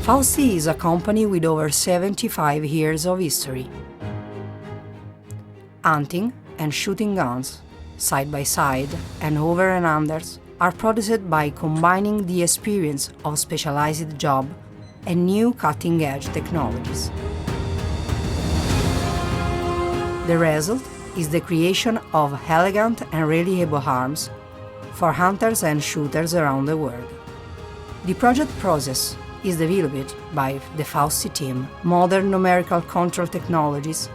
Fausti is a company with over 75 years of history. Hunting and shooting guns, side by side and over and unders, are produced by combining the experience of specialized job and new cutting-edge technologies. The result is the creation of elegant and reliable arms for hunters and shooters around the world. The project process is developed by the Fausti team. Modern numerical control technologies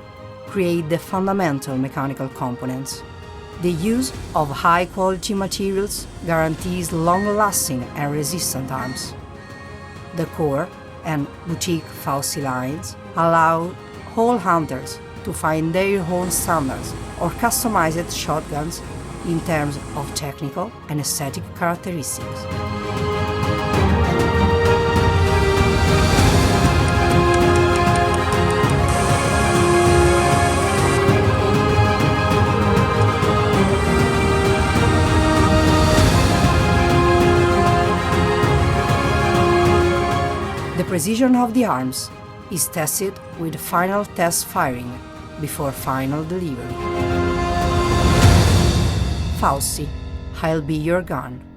create the fundamental mechanical components. The use of high-quality materials guarantees long-lasting and resistant arms. The core and boutique Fausti lines allow all hunters to find their own standards or customized shotguns in terms of technical and aesthetic characteristics. The precision of the arms is tested with final test firing before final delivery. Fausti, I'll be your gun.